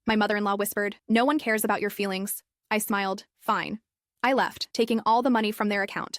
my mother-in-law whispered. No one cares about your feelings. I smiled. Fine. I left, taking all the money from their account.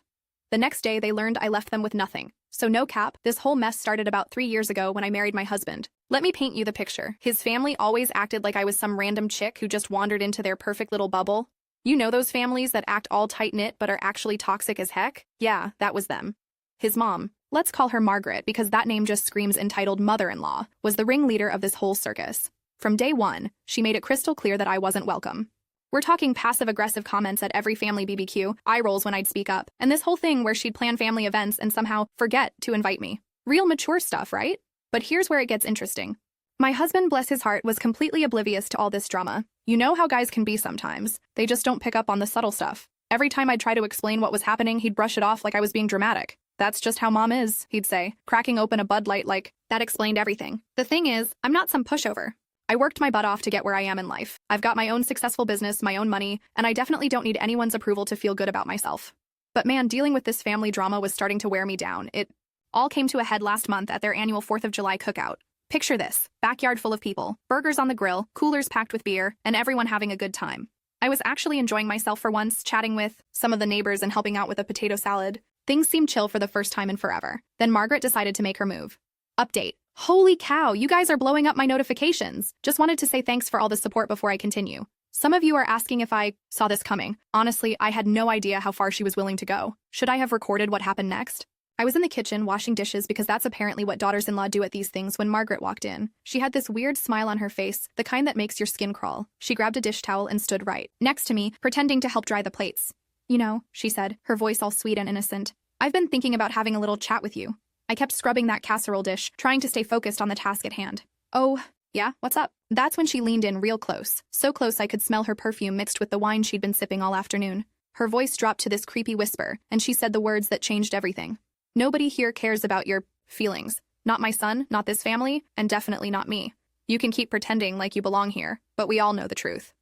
The next day, they learned I left them with nothing. So no cap, this whole mess started about 3 years ago when I married my husband. Let me paint you the picture. His family always acted like I was some random chick who just wandered into their perfect little bubble. You know those families that act all tight-knit but are actually toxic as heck? Yeah, that was them. His mom, let's call her Margaret because that name just screams entitled mother-in-law, was the ringleader of this whole circus. From day one, she made it crystal clear that I wasn't welcome. We're talking passive-aggressive comments at every family BBQ, eye rolls when I'd speak up, and this whole thing where she'd plan family events and somehow forget to invite me. Real mature stuff, right? But here's where it gets interesting. My husband, bless his heart, was completely oblivious to all this drama. You know how guys can be sometimes. They just don't pick up on the subtle stuff. Every time I'd try to explain what was happening, he'd brush it off like I was being dramatic. That's just how mom is, he'd say, cracking open a Bud Light like, that explained everything. The thing is, I'm not some pushover. I worked my butt off to get where I am in life. I've got my own successful business, my own money, and I definitely don't need anyone's approval to feel good about myself. But man, dealing with this family drama was starting to wear me down. It all came to a head last month at their annual 4th of July cookout. Picture this, backyard full of people, burgers on the grill, coolers packed with beer, and everyone having a good time. I was actually enjoying myself for once, chatting with some of the neighbors and helping out with a potato salad. Things seemed chill for the first time in forever. Then Margaret decided to make her move. Update. Holy cow, you guys are blowing up my notifications. Just wanted to say thanks for all the support before I continue. Some of you are asking if I saw this coming. Honestly, I had no idea how far she was willing to go. Should I have recorded what happened next? I was in the kitchen washing dishes because that's apparently what daughters-in-law do at these things when Margaret walked in. She had this weird smile on her face, the kind that makes your skin crawl. She grabbed a dish towel and stood right next to me, pretending to help dry the plates. You know, she said, her voice all sweet and innocent. I've been thinking about having a little chat with you. I kept scrubbing that casserole dish, trying to stay focused on the task at hand. Oh, yeah, what's up? That's when she leaned in real close, so close I could smell her perfume mixed with the wine she'd been sipping all afternoon. Her voice dropped to this creepy whisper, and she said the words that changed everything. Nobody here cares about your feelings. Not my son, not this family, and definitely not me. You can keep pretending like you belong here, but we all know the truth.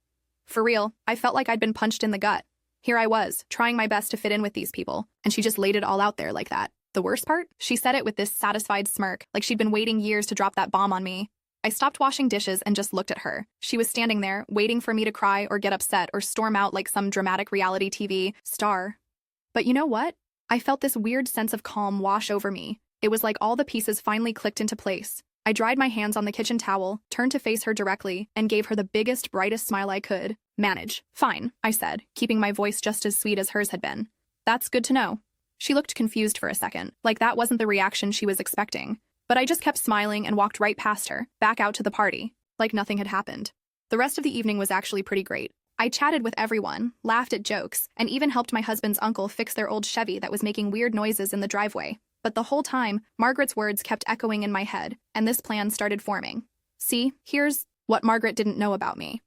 For real, I felt like I'd been punched in the gut. Here I was, trying my best to fit in with these people, and she just laid it all out there like that. The worst part? She said it with this satisfied smirk, like she'd been waiting years to drop that bomb on me. I stopped washing dishes and just looked at her. She was standing there, waiting for me to cry or get upset or storm out like some dramatic reality TV star. But you know what? I felt this weird sense of calm wash over me. It was like all the pieces finally clicked into place. I dried my hands on the kitchen towel, turned to face her directly, and gave her the biggest, brightest smile I could manage. Fine, I said, keeping my voice just as sweet as hers had been. That's good to know. She looked confused for a second, like that wasn't the reaction she was expecting. But I just kept smiling and walked right past her, back out to the party, like nothing had happened. The rest of the evening was actually pretty great. I chatted with everyone, laughed at jokes, and even helped my husband's uncle fix their old Chevy that was making weird noises in the driveway. But the whole time, Margaret's words kept echoing in my head, and this plan started forming. See, here's what Margaret didn't know about me.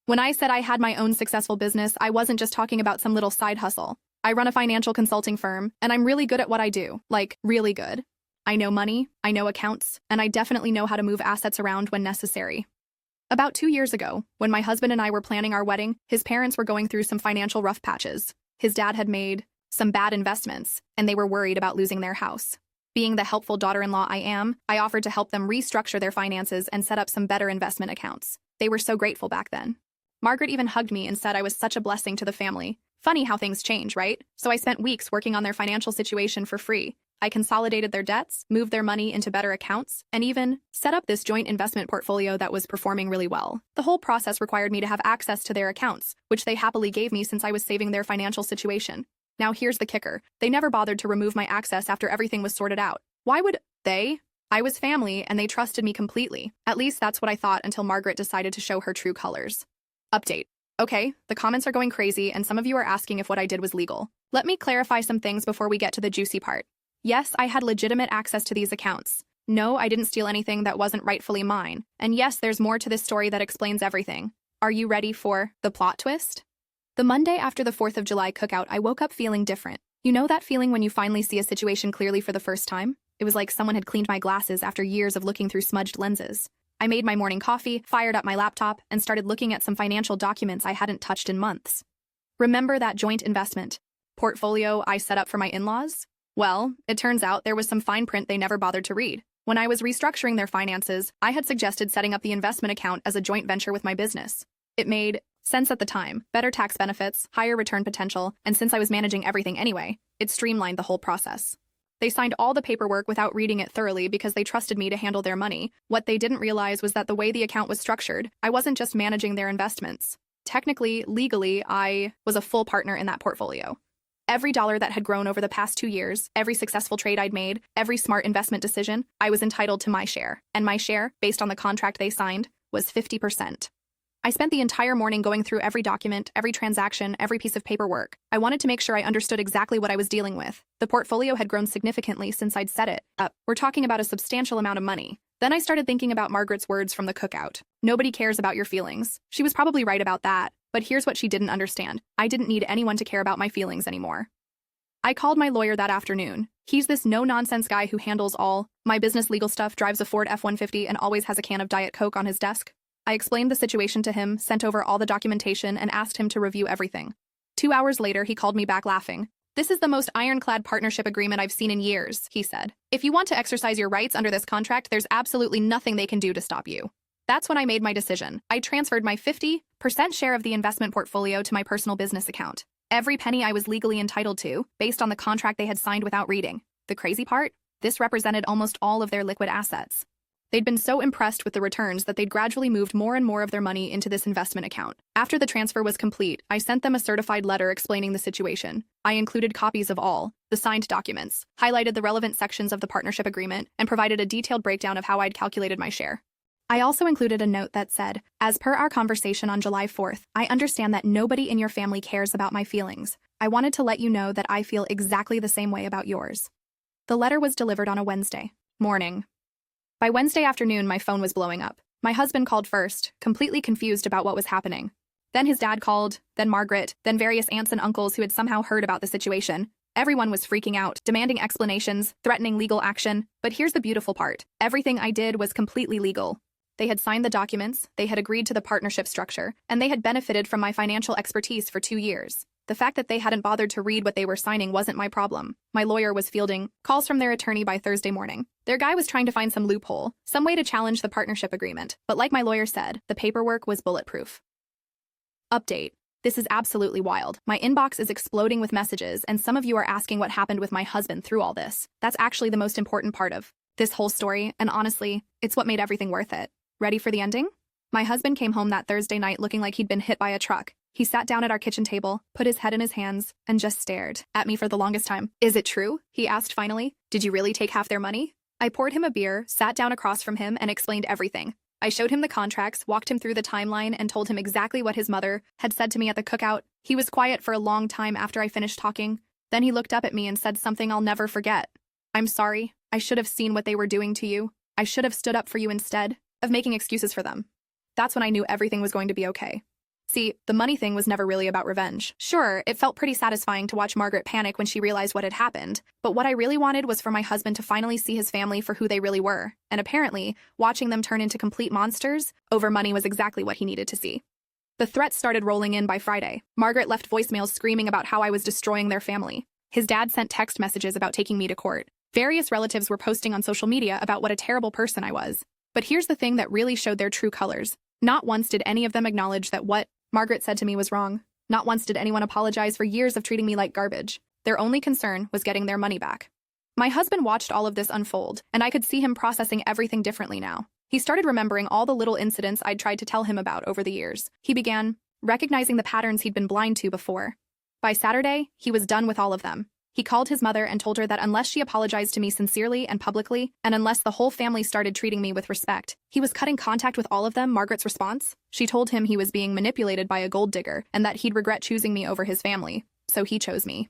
When I said I had my own successful business, I wasn't just talking about some little side hustle. I run a financial consulting firm, and I'm really good at what I do. Like, really good. I know money, I know accounts, and I definitely know how to move assets around when necessary. About 2 years ago, when my husband and I were planning our wedding, his parents were going through some financial rough patches. His dad had made some bad investments, and they were worried about losing their house. Being the helpful daughter-in-law I am, I offered to help them restructure their finances and set up some better investment accounts. They were so grateful back then. Margaret even hugged me and said I was such a blessing to the family. Funny how things change, right? So I spent weeks working on their financial situation for free. I consolidated their debts, moved their money into better accounts, and even set up this joint investment portfolio that was performing really well. The whole process required me to have access to their accounts, which they happily gave me since I was saving their financial situation. Now here's the kicker. They never bothered to remove my access after everything was sorted out. Why would they? I was family, and they trusted me completely. At least that's what I thought until Margaret decided to show her true colors. Update. Okay, the comments are going crazy, and some of you are asking if what I did was legal. Let me clarify some things before we get to the juicy part. Yes, I had legitimate access to these accounts. No, I didn't steal anything that wasn't rightfully mine. And yes, there's more to this story that explains everything. Are you ready for the plot twist? The Monday after the 4th of July cookout, I woke up feeling different. You know that feeling when you finally see a situation clearly for the first time? It was like someone had cleaned my glasses after years of looking through smudged lenses. I made my morning coffee, fired up my laptop, and started looking at some financial documents I hadn't touched in months. Remember that joint investment portfolio I set up for my in-laws? Well, it turns out there was some fine print they never bothered to read. When I was restructuring their finances, I had suggested setting up the investment account as a joint venture with my business. It made sense at the time, better tax benefits, higher return potential, and since I was managing everything anyway, it streamlined the whole process. They signed all the paperwork without reading it thoroughly because they trusted me to handle their money. What they didn't realize was that the way the account was structured, I wasn't just managing their investments. Technically, legally, I was a full partner in that portfolio. Every dollar that had grown over the past 2 years, every successful trade I'd made, every smart investment decision, I was entitled to my share. And my share, based on the contract they signed, was 50%. I spent the entire morning going through every document, every transaction, every piece of paperwork. I wanted to make sure I understood exactly what I was dealing with. The portfolio had grown significantly since I'd set it up. We're talking about a substantial amount of money. Then I started thinking about Margaret's words from the cookout. Nobody cares about your feelings. She was probably right about that, but here's what she didn't understand. I didn't need anyone to care about my feelings anymore. I called my lawyer that afternoon. He's this no-nonsense guy who handles all my business legal stuff, drives a Ford F-150, and always has a can of Diet Coke on his desk. I explained the situation to him, sent over all the documentation, and asked him to review everything. 2 hours later, he called me back laughing. "This is the most ironclad partnership agreement I've seen in years," he said. "If you want to exercise your rights under this contract, there's absolutely nothing they can do to stop you." That's when I made my decision. I transferred my 50% share of the investment portfolio to my personal business account. Every penny I was legally entitled to, based on the contract they had signed without reading. The crazy part? This represented almost all of their liquid assets. They'd been so impressed with the returns that they'd gradually moved more and more of their money into this investment account. After the transfer was complete, I sent them a certified letter explaining the situation. I included copies of all the signed documents, highlighted the relevant sections of the partnership agreement, and provided a detailed breakdown of how I'd calculated my share. I also included a note that said, "As per our conversation on July 4th, I understand that nobody in your family cares about my feelings. I wanted to let you know that I feel exactly the same way about yours." The letter was delivered on a Wednesday morning. By Wednesday afternoon, my phone was blowing up. My husband called first, completely confused about what was happening. Then his dad called, then Margaret, then various aunts and uncles who had somehow heard about the situation. Everyone was freaking out, demanding explanations, threatening legal action. But here's the beautiful part. Everything I did was completely legal. They had signed the documents, they had agreed to the partnership structure, and they had benefited from my financial expertise for 2 years. The fact that they hadn't bothered to read what they were signing wasn't my problem. My lawyer was fielding calls from their attorney by Thursday morning. Their guy was trying to find some loophole, some way to challenge the partnership agreement. But like my lawyer said, the paperwork was bulletproof. Update. This is absolutely wild. My inbox is exploding with messages, and some of you are asking what happened with my husband through all this. That's actually the most important part of this whole story, and honestly, it's what made everything worth it. Ready for the ending? My husband came home that Thursday night looking like he'd been hit by a truck. He sat down at our kitchen table, put his head in his hands, and just stared at me for the longest time. "Is it true?" he asked finally. "Did you really take half their money?" I poured him a beer, sat down across from him, and explained everything. I showed him the contracts, walked him through the timeline, and told him exactly what his mother had said to me at the cookout. He was quiet for a long time after I finished talking. Then he looked up at me and said something I'll never forget. "I'm sorry. I should have seen what they were doing to you. I should have stood up for you instead of making excuses for them." That's when I knew everything was going to be okay. See, the money thing was never really about revenge. Sure, it felt pretty satisfying to watch Margaret panic when she realized what had happened, but what I really wanted was for my husband to finally see his family for who they really were, and apparently, watching them turn into complete monsters over money was exactly what he needed to see. The threats started rolling in by Friday. Margaret left voicemails screaming about how I was destroying their family. His dad sent text messages about taking me to court. Various relatives were posting on social media about what a terrible person I was. But here's the thing that really showed their true colors. Not once did any of them acknowledge that what Margaret said to me was wrong. Not once did anyone apologize for years of treating me like garbage. Their only concern was getting their money back. My husband watched all of this unfold, and I could see him processing everything differently now. He started remembering all the little incidents I'd tried to tell him about over the years. He began recognizing the patterns he'd been blind to before. By Saturday, he was done with all of them. He called his mother and told her that unless she apologized to me sincerely and publicly, and unless the whole family started treating me with respect, he was cutting contact with all of them. Margaret's response? She told him he was being manipulated by a gold digger and that he'd regret choosing me over his family, so he chose me.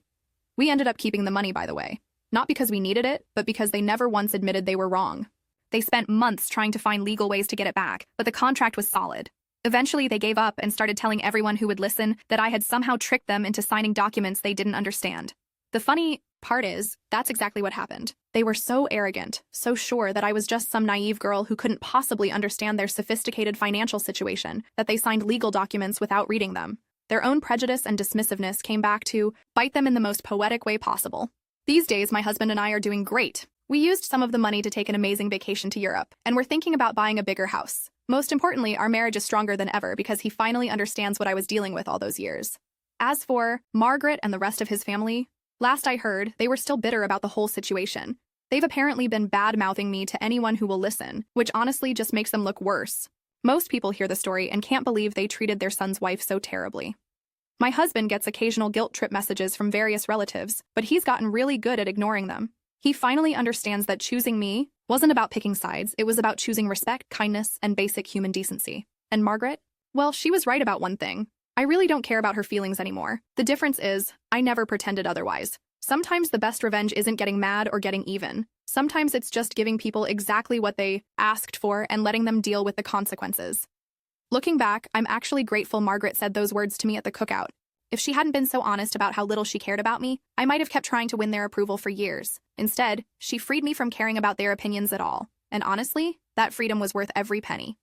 We ended up keeping the money, by the way. Not because we needed it, but because they never once admitted they were wrong. They spent months trying to find legal ways to get it back, but the contract was solid. Eventually, they gave up and started telling everyone who would listen that I had somehow tricked them into signing documents they didn't understand. The funny part is, that's exactly what happened. They were so arrogant, so sure that I was just some naive girl who couldn't possibly understand their sophisticated financial situation, that they signed legal documents without reading them. Their own prejudice and dismissiveness came back to bite them in the most poetic way possible. These days, my husband and I are doing great. We used some of the money to take an amazing vacation to Europe, and we're thinking about buying a bigger house. Most importantly, our marriage is stronger than ever because he finally understands what I was dealing with all those years. As for Margaret and the rest of his family, last I heard, they were still bitter about the whole situation. They've apparently been bad-mouthing me to anyone who will listen, which honestly just makes them look worse. Most people hear the story and can't believe they treated their son's wife so terribly. My husband gets occasional guilt trip messages from various relatives, but he's gotten really good at ignoring them. He finally understands that choosing me wasn't about picking sides, it was about choosing respect, kindness, and basic human decency. And Margaret? Well, she was right about one thing. I really don't care about her feelings anymore. The difference is, I never pretended otherwise. Sometimes the best revenge isn't getting mad or getting even. Sometimes it's just giving people exactly what they asked for and letting them deal with the consequences. Looking back, I'm actually grateful Margaret said those words to me at the cookout. If she hadn't been so honest about how little she cared about me, I might have kept trying to win their approval for years. Instead, she freed me from caring about their opinions at all. And honestly, that freedom was worth every penny.